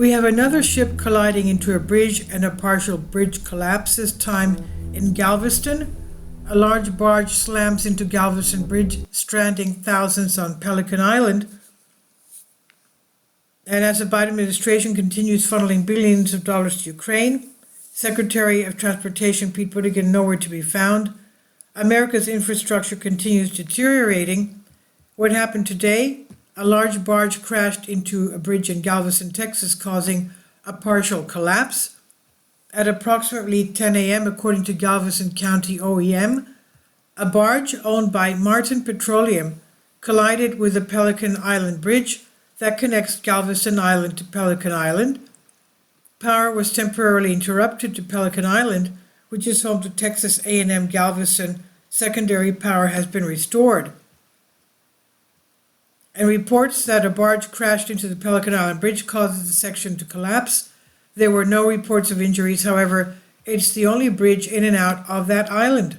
We have another ship colliding into a bridge and a partial bridge collapse, this time in Galveston. A large barge slams into Galveston Bridge, stranding thousands on Pelican Island. And as the Biden administration continues funneling billions of dollars to Ukraine, Secretary of Transportation Pete Buttigieg nowhere to be found. America's infrastructure continues deteriorating. What happened today? A large barge crashed into a bridge in Galveston, Texas, causing a partial collapse. At approximately 10 a.m., according to Galveston Country OEM, a barge owned by Martin Petroleum collided with the Pelican Island Bridge that connects Galveston Island to Pelican Island. Power was temporarily interrupted to Pelican Island, which is home to Texas A&M Galveston. Secondary power has been restored. And reports that a barge crashed into the Pelican Island Bridge causes the section to collapse. There were no reports of injuries. However, it's the only bridge in and out of that island.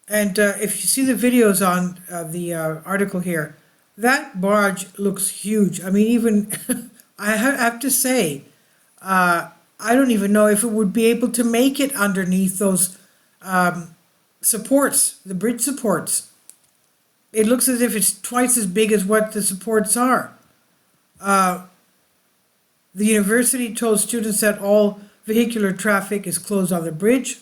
And if you see the videos on the article here, that barge looks huge. I mean, even I have to say, I don't even know if it would be able to make it underneath those supports, the bridge supports. It looks as if it's twice as big as what the supports are. The university told students that all vehicular traffic is closed on the bridge.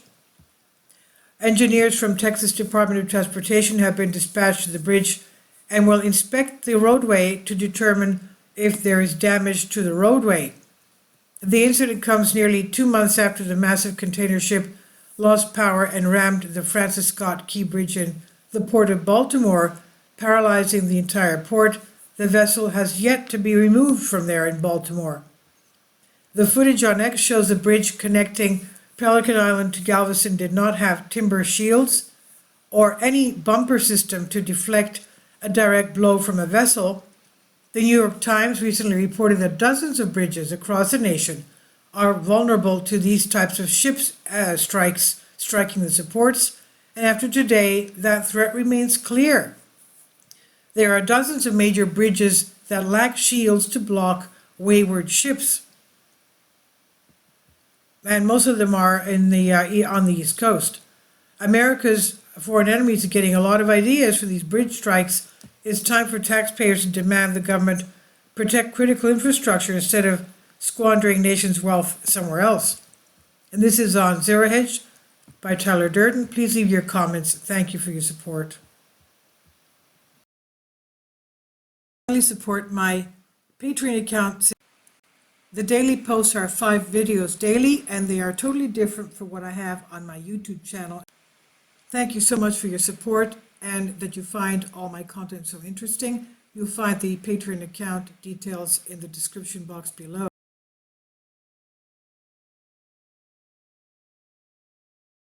Engineers from Texas Department of Transportation have been dispatched to the bridge and will inspect the roadway to determine if there is damage to the roadway. The incident comes nearly 2 months after the massive container ship lost power and rammed the Francis Scott Key Bridge in the port of Baltimore, paralyzing the entire port. The vessel has yet to be removed from there in Baltimore. The footage on X shows the bridge connecting Pelican Island to Galveston did not have timber shields or any bumper system to deflect a direct blow from a vessel. The New York Times recently reported that dozens of bridges across the nation are vulnerable to these types of ships striking the supports, and after today, that threat remains clear. There are dozens of major bridges that lack shields to block wayward ships, and most of them are in the on the East Coast. America's foreign enemies are getting a lot of ideas for these bridge strikes. It's time for taxpayers to demand the government protect critical infrastructure instead of squandering nation's wealth somewhere else. And this is on 000's by Tyler Durden. Please leave your comments. Thank you for your support. Please support my Patreon account. The daily posts are 5 videos daily, and they are totally different from what I have on my YouTube channel. Thank you so much for your support and that you find all my content so interesting. You'll find the Patreon account details in the description box below.